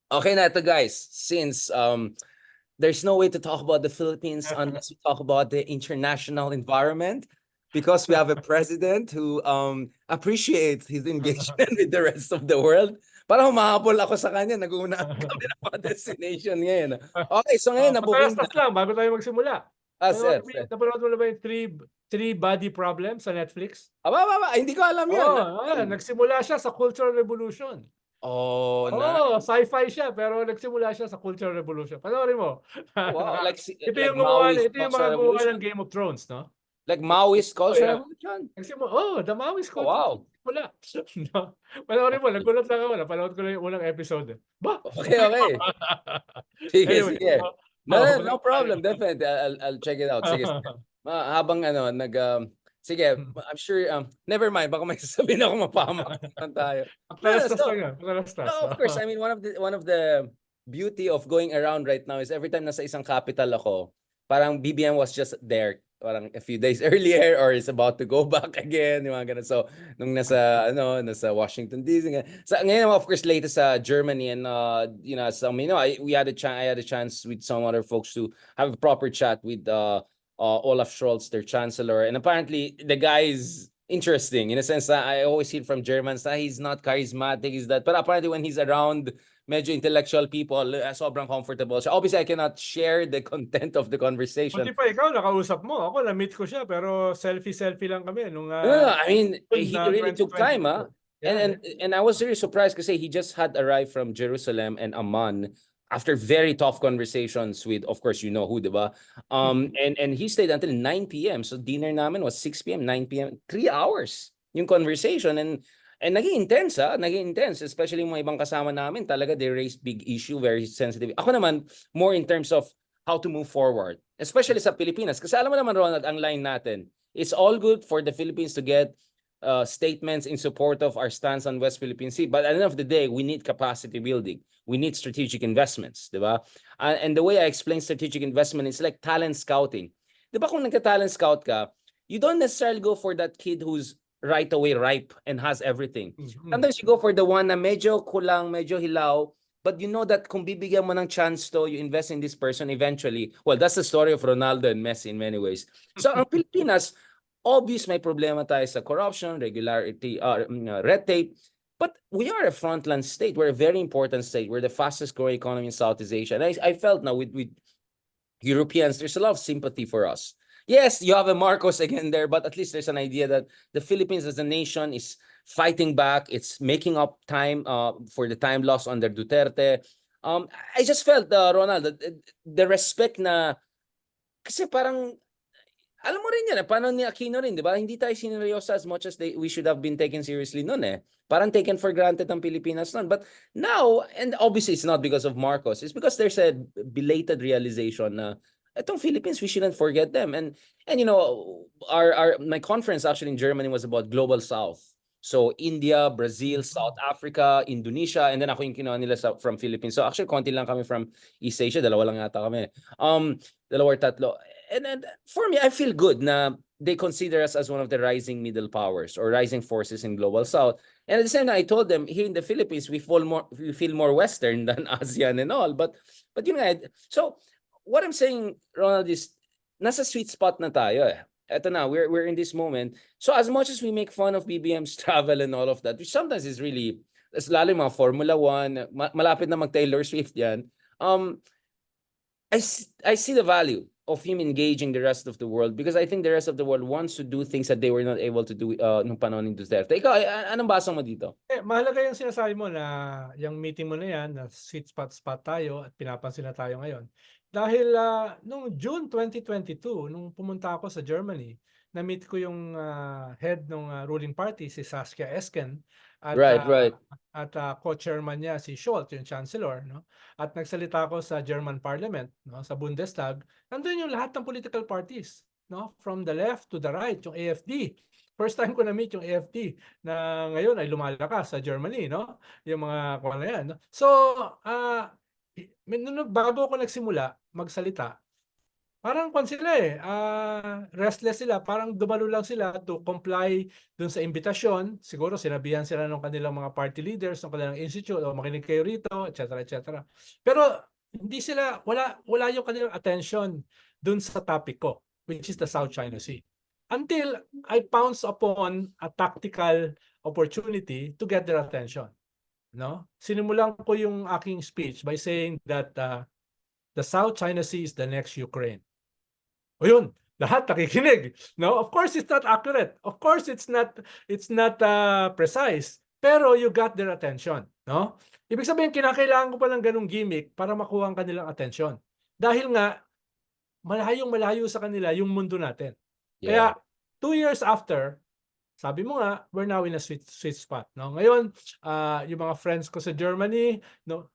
Okay na ito guys, since there's no way to talk about the Philippines unless we talk about the international environment, because we have a president who appreciates his engagement with the rest of the world. Parang humahabol ako sa kanya, nag-uuna kami ng mga destination ngayon. Okay, so ngayon nabuking na. Patalastas lang bago tayo magsimula. Sir, Napanood mo na ba yung three body problems sa Netflix? hindi ko alam yun. Nagsimula siya sa Cultural Revolution. Oh, Sci-fi siya pero nagsimula siya sa Cultural Revolution. Panoorin mo. wow, like Ito like yung gumawa, Maoist ito yung mga cultural gumawa ng revolution, Game of Thrones, no? like Maoist cultural Yeah. revolution. The Maoist Oh, culture. wow. Wala. Panoorin mo, nagulat lang ako. Napanood ko lang yung unang episode. Ba? Okay. Sige, Anyway. sige. No problem. Definitely. I'll check it out. Sige, sige. Habang sige, I'm sure never mind, baka may sasabihin ako mapahamak naman tayo. Patalastas lang yan. Patalastas. No, of course. I mean, one of the beauty of going around right now is every time nasa isang capital ako, parang BBM was just there parang a few days earlier or is about to go back again, yung mga ganun. So, nung nasa Washington DC. So, ngayon, of course, latest sa Germany and I had a chance with some other folks to have a proper chat with Olaf Scholz, their chancellor, and apparently the guy is interesting in a sense that I always hear from Germans that he's not charismatic, but apparently when he's around medyo intellectual people, sobrang comfortable siya. Obviously, I cannot share the content of the conversation. Buti pa ikaw, nakausap mo. Ako, na-meet ko siya, pero selfie lang kami. Nung, I mean, he really took time, Yeah. And I was really surprised kasi he just had arrived from Jerusalem and Amman after very tough conversations with, of course, you know who, diba? And he stayed until 9 p.m. So dinner namin was 6 p.m., 9 p.m., 3 hours yung conversation. And naging intense, especially yung mga ibang kasama namin, talaga they raised big issue, very sensitive. Ako naman, more in terms of how to move forward, especially sa Pilipinas. Kasi alam mo naman, Ronald, ang line natin, it's all good for the Philippines to get statements in support of our stance on West Philippine Sea. But at the end of the day, we need capacity building. We need strategic investments, di ba? And the way I explain strategic investment is like talent scouting. Di ba kung nagka-talent scout ka, you don't necessarily go for that kid who's right away ripe and has everything. Sometimes you go for the one na medyo kulang, medyo hilaw, but you know that kung bibigyan mo ng chance to, you invest in this person eventually. Well, that's the story of Ronaldo and Messi in many ways. So ang Pilipinas, obvious may problema tayo sa corruption, regularity, red tape, but we are a frontline state. We're a very important state. We're the fastest growing economy in Southeast Asia. And I felt now with Europeans, there's a lot of sympathy for us. Yes, you have a Marcos again there, but at least there's an idea that the Philippines as a nation is fighting back. It's making up time for the time lost under Duterte. I just felt, Ronald, the respect na, kasi parang, alam mo rin yan, paano ni Aquino rin, di ba? Hindi tayo sineryosa as much as we should have been taken seriously noon eh. Parang taken for granted ang Pilipinas noon. But now, and obviously it's not because of Marcos, it's because there's a belated realization na itong Philippines, we shouldn't forget them. And you know, my conference actually in Germany was about Global South. So India, Brazil, South Africa, Indonesia, and then ako yung kinuha nila from Philippines. So actually, konti lang kami from East Asia, dalawa lang yata kami. Dalawa or tatlo. And for me, I feel good na they consider us as one of the rising middle powers or rising forces in Global South. And at the same time, I told them, here in the Philippines, we feel more Western than ASEAN and all. But you know, so what I'm saying, Ronald, is nasa sweet spot na tayo eh. Eto na, we're in this moment. So as much as we make fun of BBM's travel and all of that, which sometimes is really, lalo yung mga Formula 1, malapit na mag-Taylor Swift yan, I see the value of him engaging the rest of the world because I think the rest of the world wants to do things that they were not able to do nung panahon ni Duterte. Ikaw, anong basa mo dito? Mahalaga yung sinasabi mo na yung meeting mo na yan, na sweet spot tayo at pinapansin na tayo ngayon. Dahil nung June 2022, nung pumunta ako sa Germany, na-meet ko yung head ng ruling party, si Saskia Esken, at, Right. at co-chairman niya si Scholz, yung chancellor. No? At nagsalita ako sa German parliament, no? Sa Bundestag. Nandun yung lahat ng political parties, no? From the left to the right, yung AfD. First time ko na-meet yung AfD na ngayon ay lumalakas sa Germany, no? Yung mga kung ano yan. No? So, bago ako nagsimula magsalita, parang kwan sila restless sila, parang dumalo lang sila to comply dun sa imbitasyon. Siguro sinabihan sila ng kanilang mga party leaders, ng kanilang institute, o makinig kayo rito, etc. etc. Pero hindi sila, wala yung kanilang attention dun sa topic ko, which is the South China Sea. Until I pounce upon a tactical opportunity to get their attention. No? Sinimulan ko yung aking speech by saying that the South China Sea is the next Ukraine. O yun, lahat nakikinig. No, of course it's not accurate. Of course it's not precise. Pero you got their attention, no? Ibig sabihin kinakailangan ko pa ng ganung gimmick para makuha ang kanilang attention. Dahil nga malayong-malayo sa kanila yung mundo natin. Yeah. Kaya 2 years after, sabi mo nga, we're now in a sweet spot, no? Ngayon, yung mga friends ko sa Germany, no,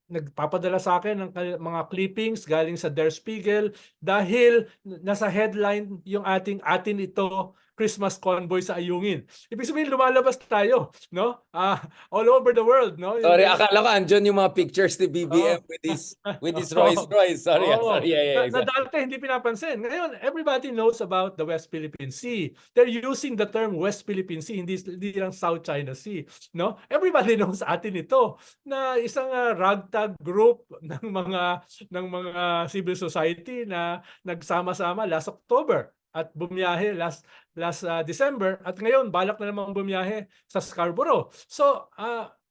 nagpapadala sa akin ng mga clippings galing sa Der Spiegel dahil nasa headline yung atin ito Christmas convoy sa Ayungin. Ibig sabihin lumalabas tayo, no? All over the world, no? Sorry, akala ko andyan yung mga pictures ni BBM with his Rolls Royce. Sorry, sorry. Yeah, Na exactly. dati hindi pinapansin. Ngayon, everybody knows about the West Philippine Sea. They're using the term West Philippine Sea, hindi lang South China Sea, no? Everybody knows atin ito na isang ragtag group ng mga civil society na nagsama-sama last October at bumiyahe last December, at ngayon balak na namang bumiyahe sa Scarborough. So,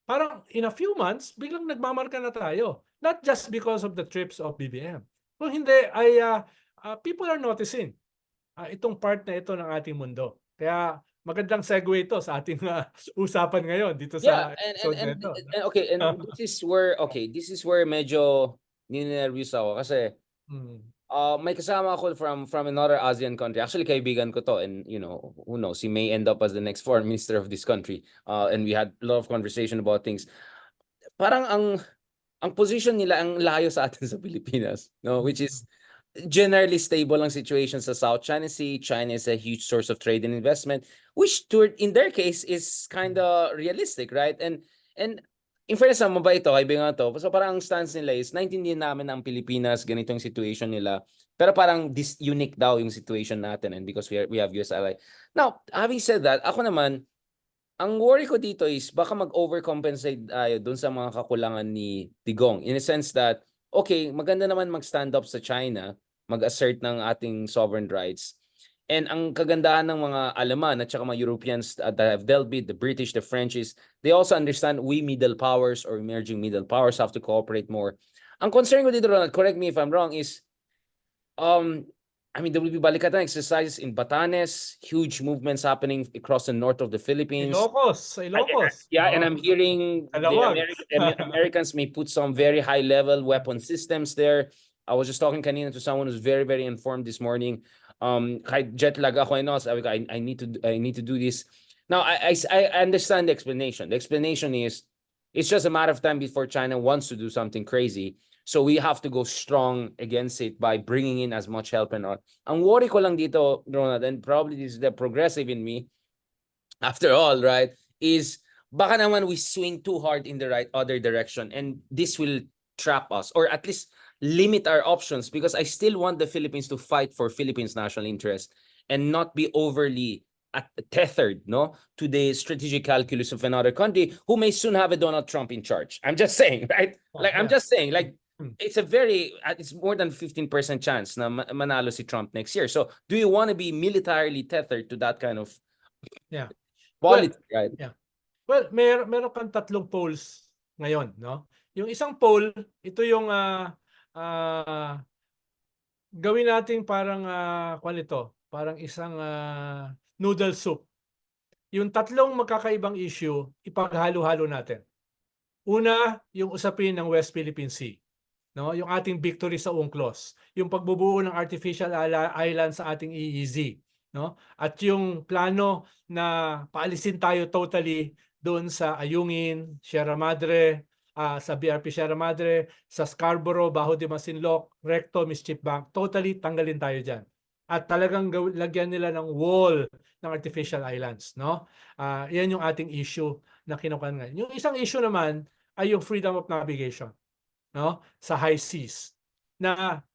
parang in a few months, biglang nagmamarka na tayo. Not just because of the trips of BBM. Kung hindi, ay people are noticing itong part na ito ng ating mundo. Kaya magandang segue ito sa ating usapan ngayon dito sa episode na ito. Okay, and this is where medyo ninervous ako kasi may kasama ako from another ASEAN country. Actually, kaibigan ko to, and you know, who knows, he may end up as the next foreign minister of this country. And we had a lot of conversation about things. Parang ang position nila ang layo sa atin sa Pilipinas, no? Which is generally stable ang situation sa South China Sea. China is a huge source of trade and investment, which in their case is kind of realistic, right? And in fairness, mabait ito, kaibigan to. So parang ang stance nila is, naintindihan namin ang Pilipinas, ganito yung situation nila. Pero parang unique daw yung situation natin, and because we have US ally. Now, having said that, ako naman, ang worry ko dito is baka mag-overcompensate tayo dun sa mga kakulangan ni Digong. In a sense that, okay, maganda naman mag-stand up sa China, mag-assert ng ating sovereign rights. And ang kagandahan ng mga Aleman at saka mga Europeans that have dealt with, the British, the French, is they also understand we middle powers or emerging middle powers have to cooperate more. Ang concern ko dito, Ronald, correct me if I'm wrong, is I mean, there will be balikatan exercises in Batanes, huge movements happening across the north of the Philippines. Ilocos. Yeah, and I'm hearing the Americans may put some very high-level weapon systems there. I was just talking kanina to someone who's very, very informed this morning. Kahit jet lag ako, sabi ko, I need to do this. Now, I understand the explanation. The explanation is, it's just a matter of time before China wants to do something crazy. So we have to go strong against it by bringing in as much help and all. Ang worry ko lang dito, Ronald, and probably this is the progressive in me, after all, right, is baka naman we swing too hard in the other direction, and this will trap us, or at least limit our options, because I still want the Philippines to fight for Philippines' national interest and not be overly tethered, no, to the strategic calculus of another country who may soon have a Donald Trump in charge. I'm just saying, right? I'm just saying, it's more than 15% chance na manalo si Trump next year. So do you want to be militarily tethered to that kind of politics, right? Yeah. Well, meron kang tatlong polls ngayon, no? Yung isang poll, ito yung gawin natin parang parang isang noodle soup. Yung tatlong magkakaibang issue, ipaghalo-halo natin. Una, yung usapin ng West Philippine Sea. No, yung ating victory sa UNCLOS, yung pagbubuo ng artificial island sa ating EEZ, no? At yung plano na paalisin tayo totally doon sa Ayungin, Sierra Madre, sa BRP Sierra Madre, sa Scarborough, Bajo de Masinloc, Recto, Mischief Bank, totally tanggalin tayo diyan. At talagang lagyan nila ng wall ng artificial islands, no? Yan yung ating issue na kinukuha ngayon. Yung isang issue naman ay yung freedom of navigation, no, sa high seas, na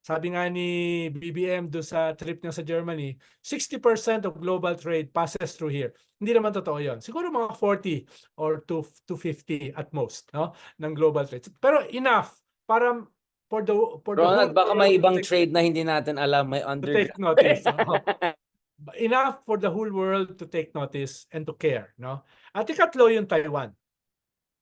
Sabi nga ni BBM do sa trip niya sa Germany, 60% of global trade passes through here. Hindi naman totoo 'yon. Siguro mga 40 or to 50 at most, no, ng global trade. Pero enough para for the whole Ronald, baka world may ibang trade na hindi natin alam, may to take underground. notice. Oo. Enough for the whole world to take notice and to care, no? At ikatlo yung Taiwan,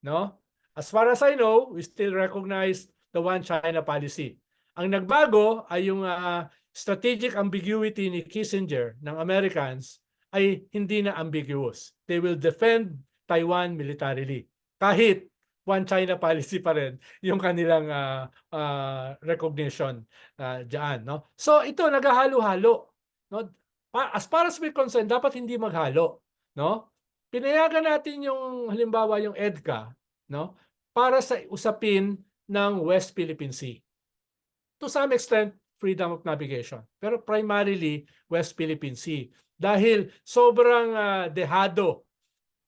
no? As far as I know, we still recognize the one China policy. Ang nagbago ay yung strategic ambiguity ni Kissinger ng Americans ay hindi na ambiguous. They will defend Taiwan militarily. Kahit one China policy pa rin yung kanilang recognition diyan, no? So ito naghahalo-halo, no? As far as we're concerned, dapat hindi maghalo, no? Pinayagan natin yung halimbawa yung EDCA, no? Para sa usapin ng West Philippine Sea. To some extent, freedom of navigation. Pero primarily, West Philippine Sea. Dahil sobrang dehado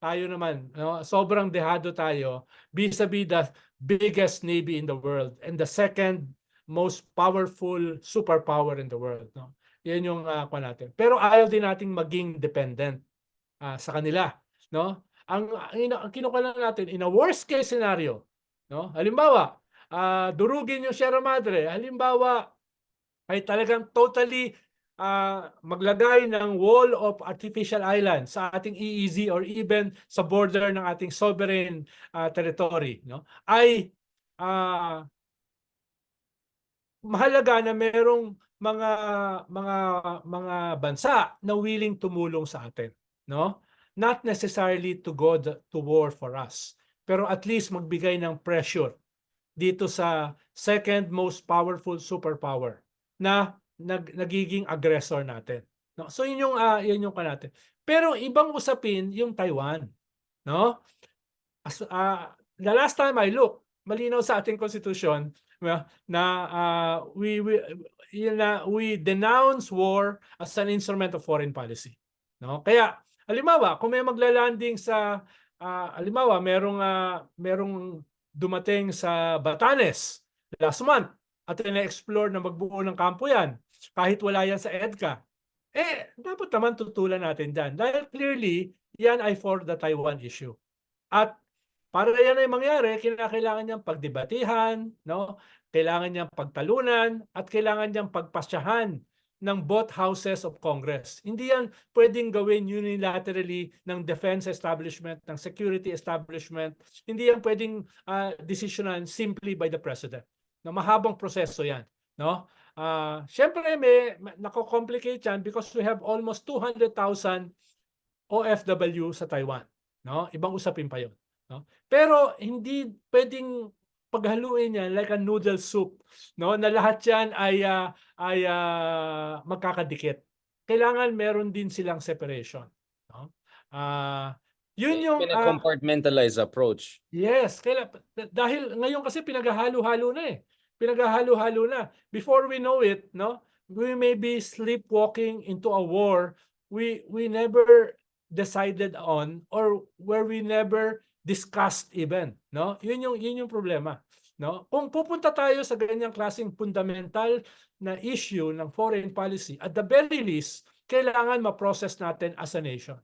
tayo naman, no? Sobrang dehado tayo vis-a-vis the biggest navy in the world and the second most powerful superpower in the world, no? Yan yung natin. Pero ayaw din nating maging dependent sa kanila, no? Ang kinukuha natin in a worst case scenario, no? Halimbawa, durugin yung Sierra Madre. Halimbawa, ay talagang totally maglagay ng wall of artificial island sa ating EEZ or even sa border ng ating sovereign territory, no? Ay mahalaga na merong mga bansa na willing tumulong sa atin, no? Not necessarily to go to war for us, pero at least magbigay ng pressure dito sa second most powerful superpower na nagiging aggressor natin, no? So yun yung natin. Pero ibang usapin yung Taiwan, no? The last time I looked, malinaw sa ating constitution na we denounce war as an instrument of foreign policy, no? Kaya halimbawa, kung may maglalanding sa halimbawa, merong dumating sa Batanes last month at ina-explore na magbuo ng kampo yan kahit wala yan sa EDCA, dapat naman tutulan natin dyan dahil clearly yan ay for the Taiwan issue. At para yan ay mangyari, kailangan niyang pagdebatihan, no? Kailangan niyang pagtalunan at kailangan niyang pagpasyahan ng both houses of Congress. Hindi yan pwedeng gawin unilaterally ng defense establishment, ng security establishment. Hindi yan pwedeng desisyonan simply by the president. Na mahabang proseso yan, no? Syempre may nako-complicate yan because we have almost 200,000 OFW sa Taiwan, no? Ibang usapin pa 'yon, no? Pero hindi pwedeng paghaluin yan like a noodle soup, no? Na lahat yan ay magkakadikit. Kailangan meron din silang separation, no? Yun yung Compartmentalized approach. yes, dahil ngayon kasi pinaghahalo-halo na eh. Pinaghahalo-halo na. Before we know it, no, we may be sleepwalking into a war we never decided on or where we never discussed even, no? Yun yung problema, no? Kung pupunta tayo sa ganyang klaseng fundamental na issue ng foreign policy, at the very least, kailangan ma-process natin as a nation.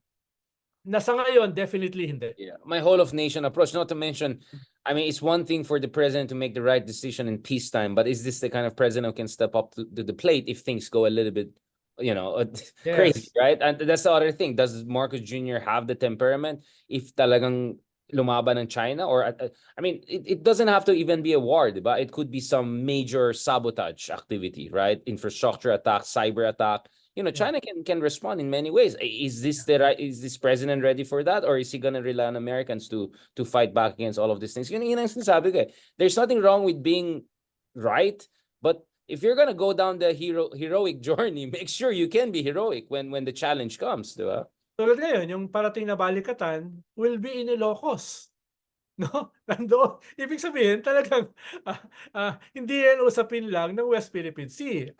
Nasa ngayon, definitely hindi. Yeah, my whole of nation approach, not to mention, I mean, it's one thing for the president to make the right decision in peacetime, but is this the kind of president who can step up to the plate if things go a little bit, crazy, right? And that's the other thing. Does Marcos Jr. have the temperament if talagang lumaban ng China? Or, I mean, it doesn't have to even be a war, diba? It could be some major sabotage activity, right? Infrastructure attack, cyber attack. China can respond in many ways. Is this president ready for that, or is he gonna rely on Americans to fight back against all of these things? Yun ang sinasabi ko eh. There's nothing wrong with being right, but if you're gonna go down the heroic journey, make sure you can be heroic when the challenge comes, di ba? Tulad ngayon, yung parating na balikatan will be in Ilocos. No? Nandoon. Ibig sabihin, talagang hindi yan usapin lang ng West Philippine Sea.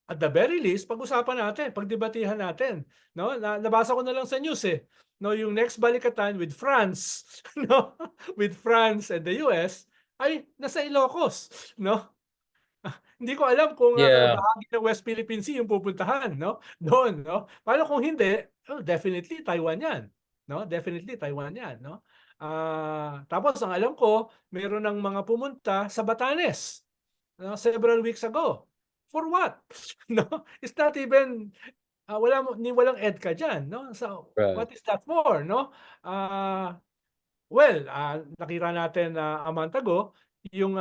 At the very least, pag-usapan natin, pagdebatihan natin. No? Nabasa ko na lang sa news eh. No, yung next balikatan with France, no? With France and the US ay nasa Ilocos, no? Hindi ko alam kung Yeah. bahagi ng West Philippine Sea yung pupuntahan, no? Doon, no? Paano kung hindi? Oh, definitely Taiwan 'yan, no? Definitely Taiwan 'yan, no? Tapos ang alam ko, meron ng mga pumunta sa Batanes, no, several weeks ago. For what? No? It's not even walang EDCA diyan, no? So, Right. what is that for, no? Ah Well, nakita natin na a month ago, yung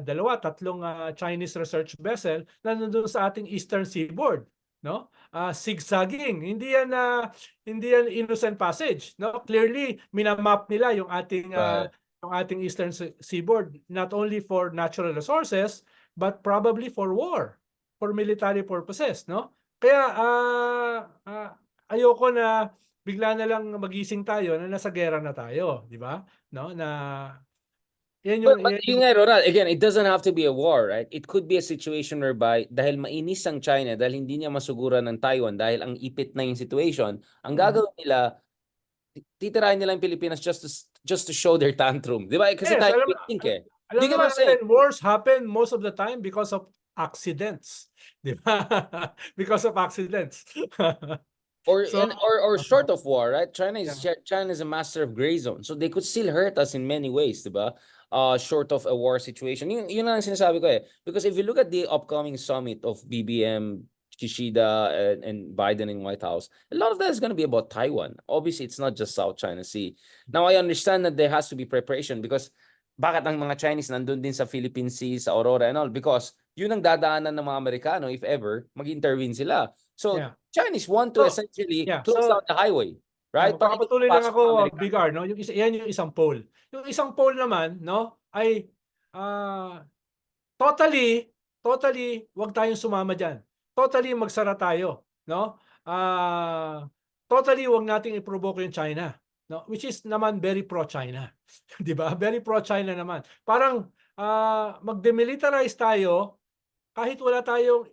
dalawa, tatlong Chinese research vessel na nandun sa ating eastern seaboard, no? Zigzagging. Hindi yan innocent passage, no? Clearly, minamap nila Right. yung ating eastern seaboard not only for natural resources but probably for war, for military purposes, no? Kaya ayoko na bigla na lang magising tayo na nasa giyera na tayo, 'di ba? No, na 'yan But yun nga, Ronald, again, it doesn't have to be a war, right? It could be a situation whereby dahil mainis ang China, dahil hindi niya masuguran ng Taiwan, dahil ang ipit na yung situation, ang gagawin nila, titirahin nila yung Pilipinas just to show their tantrum. Di ba? Kasi yes, tayo weak link eh. alam Di ka naman ba saying? natin wars happen most of the time because of accidents, 'di ba? Because of accidents. Or So, or short of war, right? yeah, China is a master of gray zone. So they could still hurt us in many ways, 'di ba? Short of a war situation. Yun ang sinasabi ko eh. Because if you look at the upcoming summit of BBM, Kishida, and Biden in White House, a lot of that is going to be about Taiwan. Obviously, it's not just South China Sea. Now, I understand that there has to be preparation because bakit ang mga Chinese nandun din sa Philippine Sea, sa Aurora and all? Because yun ang dadaanan ng mga Amerikano if ever mag-intervene sila. So yeah. Chinese want to So, essentially yeah. close So, down the highway, yeah, right? Para hindi magpapatuloy lang pasok ako, ng Amerikano. Bigar, no? Yan yung isang poll. Yung isang poll naman, no, ay ah, totally, wag tayong sumama diyan. Totally magsara tayo, no? Totally wag nating i-provoke yung China, no? Which is naman very pro-China. 'Di ba? Very pro-China naman. Parang mag-demilitarize tayo kahit wala tayong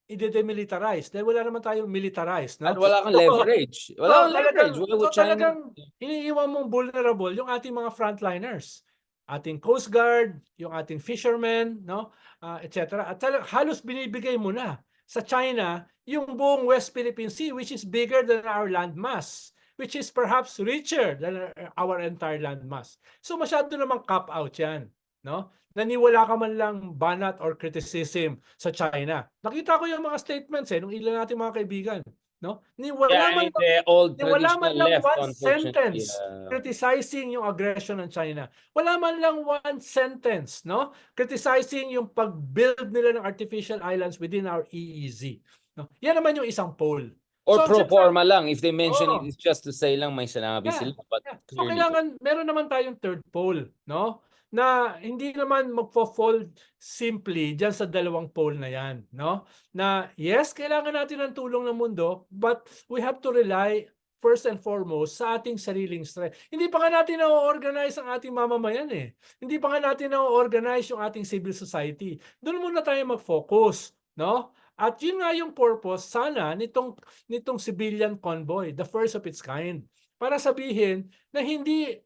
i-demilitarize dahil wala naman tayong militarized, At no? wala kang leverage. Wala kang leverage. Why would China? Talagang iniiwan mong vulnerable yung ating mga frontliners. Ating Coast Guard, yung ating fishermen, no? etc. At halos binibigay mo na sa China yung buong West Philippine Sea which is bigger than our landmass, which is perhaps richer than our entire landmass. So masyado namang cap out yan, no? Naniwala ka man lang banat or criticism sa China. Nakita ko yung mga statements nung ilan nating mga kaibigan, no? Yeah, and the old Wala man traditional lang left, one unfortunately. sentence criticizing yung aggression ng China. Wala man lang one sentence, no? Criticizing yung pag-build nila ng artificial islands within our EEZ. No? Yan naman yung isang poll. Or So, pro forma lang. If they mention it, oh, it's just to say lang may sinabi yeah, sila. But yeah. So clearly, kailangan meron naman tayong third pole, no? Na hindi naman magfo-fold simply diyan sa dalawang pole na 'yan, no? Na yes, kailangan natin ng tulong ng mundo, but we have to rely first and foremost sa ating sariling strength. Hindi pa nga natin na-organize ang ating mamamayan eh. Hindi pa nga natin na-organize yung ating civil society. Doon muna tayo mag-focus, no? At yun nga yung purpose sana nitong civilian convoy, the first of its kind. Para sabihin na hindi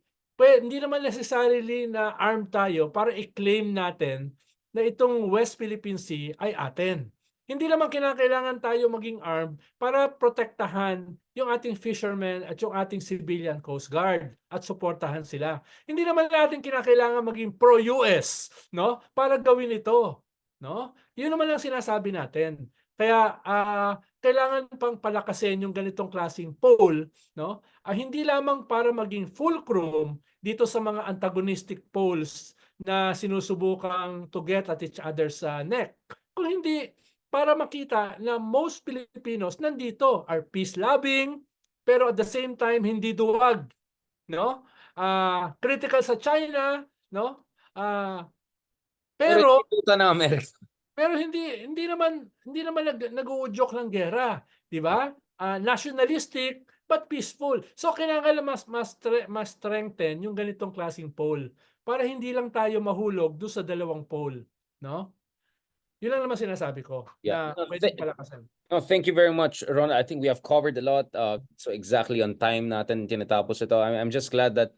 naman necessarily na armed tayo para i-claim natin na itong West Philippine Sea ay atin. Hindi naman kinakailangan tayo maging armed para protektahan yung ating fishermen at yung ating civilian coast guard at suportahan sila. Hindi naman natin kinakailangan maging pro-US, no? Para gawin ito, no? Yun naman ang sinasabi natin. Kaya kailangan pang palakasin yung ganitong klaseng pole, no? Hindi lamang para maging fulcrum dito sa mga antagonistic poles na sinusubukang to get at each other's neck. Kung hindi, para makita na most Filipinos nandito are peace-loving, pero at the same time, hindi duwag. No? Critical sa China, no? pero Pero hindi tuta ng Amerika. pero hindi naman nag-uudyok ng giyera, 'di ba? Nationalistic but peaceful. So kailangan mas strengthen yung ganitong klaseng pole para hindi lang tayo mahulog do sa dalawang pole, no? Yun lang naman sinasabi ko Yeah. na No, pwedeng palakasan. no, thank you very much, Ron. I think we have covered a lot. So exactly on time natin tinatapos ito. I'm just glad that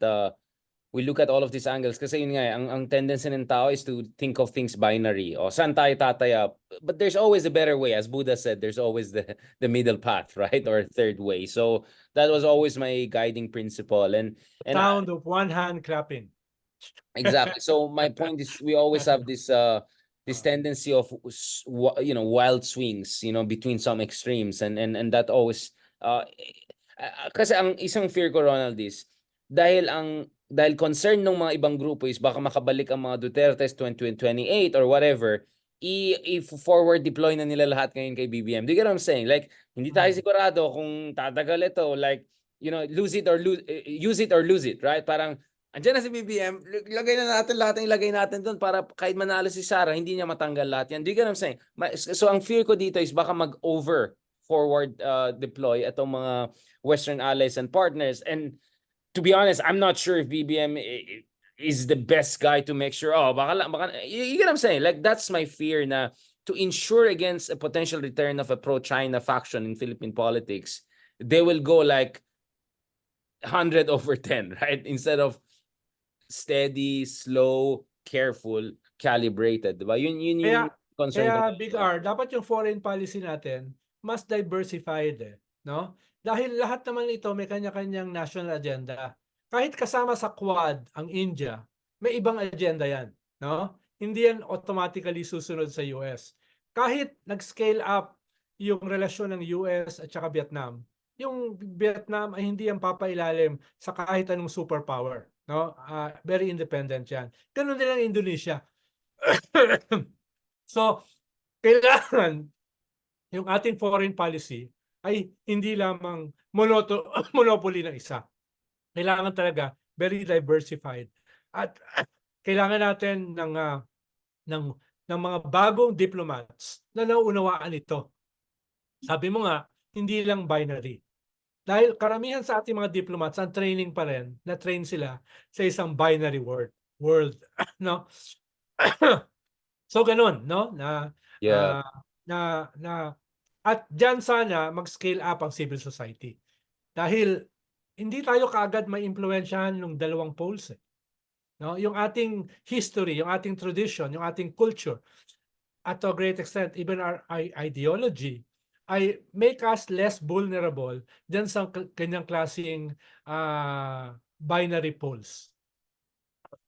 we look at all of these angles kasi yun nga, ang tendency ng tao is to think of things binary. O saan tayo tataya? But there's always a better way. As Buddha said, there's always the middle path, right? Or third way. So that was always my guiding principle. And Sound of one hand clapping. exactly. So my point is we always have this tendency of wild swings, between some extremes, and that always kasi ang isang fear ko, Ronald, is dahil concern ng mga ibang grupo is baka makabalik ang mga Duterte's 2028 or whatever, i-forward deploy na nila lahat ngayon kay BBM. Do you get what I'm saying? Like, hindi tayo sigurado kung tatagal ito, like, use it or use it or lose it, right? Parang andiyan na si BBM, lagay na natin lahat ng ilagay natin doon para kahit manalo si Sara, hindi niya matanggal lahat yan. Do you get what I'm saying? So ang fear ko dito is baka mag-over forward deploy itong mga Western allies and partners. And to be honest, I'm not sure if BBM is the best guy to make sure, you get what I'm saying? Like, that's my fear na to ensure against a potential return of a pro-China faction in Philippine politics, they will go like 100/10, right? Instead of steady, slow, careful, calibrated, diba? Yun yung concern ko. Kaya Big R, dapat yung foreign policy natin mas diversified no? Dahil lahat naman ito may kanya-kanyang national agenda. Kahit kasama sa Quad ang India, may ibang agenda yan, no? Hindi yan automatically susunod sa US. Kahit nag-scale up yung relasyon ng US at saka Vietnam, yung Vietnam ay hindi yan papailalim sa kahit anong superpower, no? Very independent yan. Ganun din ang Indonesia. So, kailangan yung ating foreign policy ay hindi lamang monopoly ng isa. Kailangan talaga very diversified. At kailangan natin ng mga bagong diplomats na nauunawaan ito. Sabi mo nga, hindi lang binary. Dahil karamihan sa ating mga diplomats, ang training pa rin, na-train sila sa isang binary world. No? So ganun, no? Yeah. At diyan sana mag-scale up ang civil society. Dahil hindi tayo kaagad may impluwensyahan ng dalawang poles. No? Yung ating history, yung ating tradition, yung ating culture, at to a great extent, even our ideology, ay make us less vulnerable dyan sa kanyang klaseng binary poles.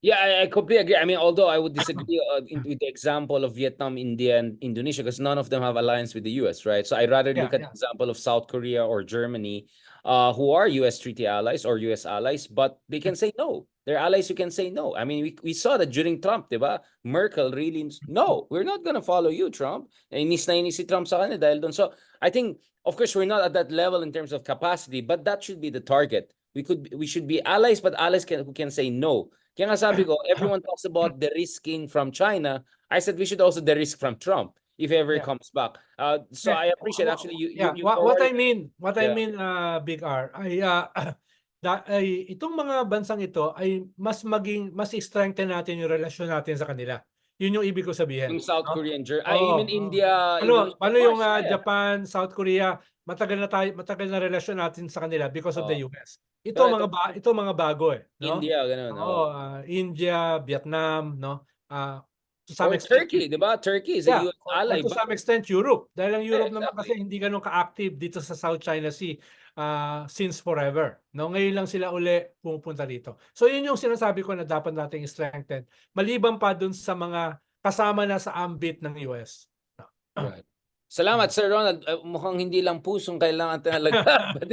Yeah, I completely agree. I mean, although I would disagree with the example of Vietnam, India, and Indonesia, because none of them have alliance with the US, right? So I'd rather look at the example of South Korea or Germany, who are US treaty allies or US allies, but they can say no. They're allies who can say no. I mean, we saw that during Trump, diba? Merkel really, no, we're not gonna follow you, Trump. Inis na inis si Trump sa kanila dahil doon. So I think, of course, we're not at that level in terms of capacity, but that should be the target. We should be allies, but allies who can say no. Kaya nga sabi ko, everyone talks about the risking from China. I said we should also the risk from Trump if ever it comes back. So I appreciate actually you. What I mean, Big R, ay itong mga bansang ito ay mas i-strengthen natin yung relasyon natin sa kanila. Yun yung ibig ko sabihin. Yung South Korea and Germany. I mean India. Paano yung Japan, South Korea? Matagal na relasyon natin sa kanila because of the US. Ito mga bago no? India, ganun. India, Vietnam, no? To Or some extent, Turkey, di ba? Turkey is a US ally. To some extent, Europe. Dahil ang Europe naman kasi hindi ganun ka-active dito sa South China Sea since forever. No? Ngayon lang sila uli pumupunta dito. So yun yung sinasabi ko na dapat nating strengthen. Maliban pa dun sa mga kasama na sa ambit ng US. Right. Salamat, Sir Ronald. Mukhang hindi lang pusong kailangan talaga. But,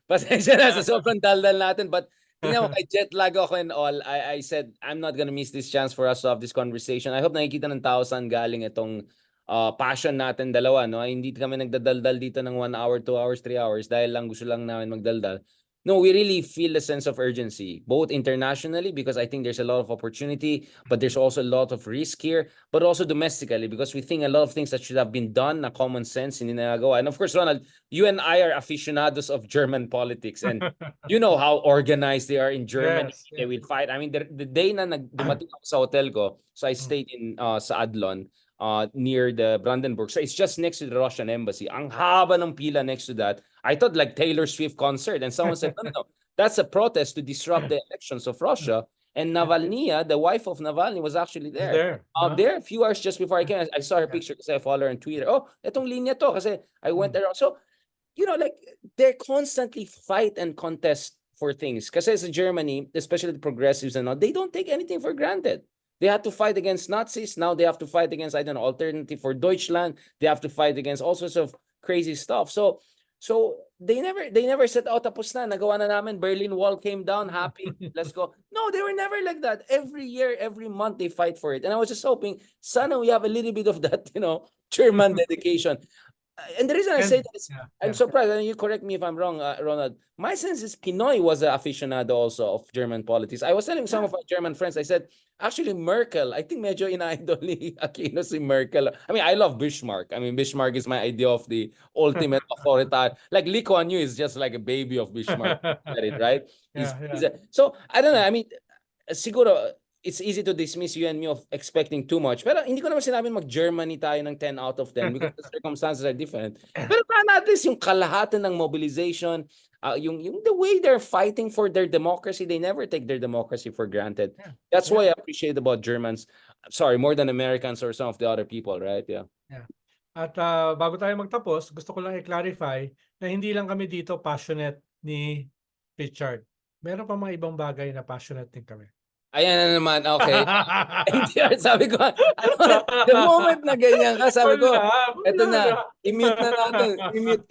pasensya na sa sobrang daldal natin. But tingnan mo, kay jet lag ako and all, I said, I'm not gonna miss this chance for us to have this conversation. I hope nakikita ng tao saan galing itong passion natin dalawa. No? Hindi kami nagdadaldal dito ng 1 hour, 2 hours, 3 hours dahil lang gusto lang namin magdaldal. No, we really feel a sense of urgency, both internationally, because I think there's a lot of opportunity, but there's also a lot of risk here, but also domestically, because we think a lot of things that should have been done na common sense, hindi nagawa. And of course, Ronald, you and I are aficionados of German politics, and you know how organized they are in Germany. Yes, they will fight. I mean, the day na dumating ako sa hotel ko, so I stayed in sa Adlon, near the Brandenburg. So it's just next to the Russian embassy. Ang haba ng pila next to that. I thought like Taylor Swift concert. And someone said, no. That's a protest to disrupt the elections of Russia. And Navalny, the wife of Navalny, was actually Is there. there, no? There, a few hours just before I came, I saw her Yeah. picture kasi I follow her on Twitter. Oh, etong linya to kasi I went Mm. around. So, you know, like, they constantly fight and contest for things. Kasi sa Germany, especially the progressives and all, they don't take anything for granted. They had to fight against Nazis. Now they have to fight against, I don't know, Alternative for Deutschland. They have to fight against all sorts of crazy stuff. So they never said, oh, tapos na, nagawa na namin, Berlin Wall came down, happy, let's go. No, they were never like that. Every year, every month, they fight for it. And I was just hoping, sana we have a little bit of that, German dedication. And the reason I say And that is, yeah, I'm yeah. surprised, and you correct me if I'm wrong, Ronald. My sense is Pinoy was an aficionado also of German politics. I was telling some of my German friends, I said, actually, Merkel, I think medyo ina-idol ni Aquino si Merkel. I mean, I love Bismarck. I mean, Bismarck is my idea of the ultimate authoritarian. Like, Lee Kuan Yew is just like a baby of Bismarck, right? Yeah, So, I don't know, I mean, siguro, it's easy to dismiss you and me of expecting too much. Pero hindi ko naman sinabing mag-Germany tayo ng 10 out of 10 because the circumstances are different. Pero at least yung kalahatan ng mobilization, yung the way they're fighting for their democracy, they never take their democracy for granted. Yeah. That's Yeah. why I appreciate about Germans. Sorry, more than Americans or some of the other people, right? Yeah. Yeah. At bago tayo magtapos, gusto ko lang i-clarify na hindi lang kami dito passionate ni Richard. Meron pa mga ibang bagay na passionate din kami. Ayan na naman, okay. NTR, sabi ko, the moment na ganyan ka, sabi ko, eto na, i-mute na natin. I-mute.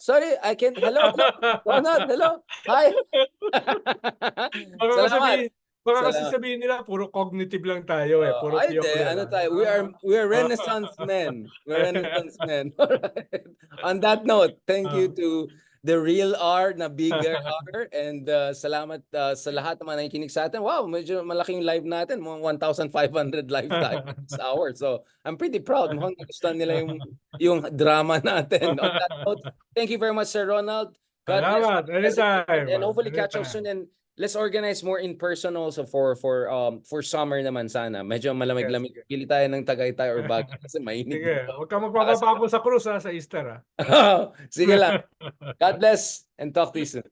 Sorry, I can't. Hello, Ronald, hello. Hi. Salamat. Baka kasi sabihin nila, puro cognitive lang tayo puro Ay, theory ano lang. tayo? We are Renaissance men. We're Renaissance men. Alright. On that note, thank you to the real R na bigger R, and salamat sa lahat ng mga nakikinig sa atin. Wow, medyo malaking live natin, mga 1,500 live tayo this hour. So, I'm pretty proud. Mukhang nagustuhan nila yung drama natin. On that note, thank you very much, Sir Ronald. God bless you. Salamat, anytime. And hopefully catch up soon, and let's organize more in person also for summer naman sana. Medyo malamig-lamig. Pili tayo ng Tagaytay or Baguio kasi mainit. Sige, huwag ka magpapapako sa cruise sa Easter. Sige lang. God bless and talk to you soon.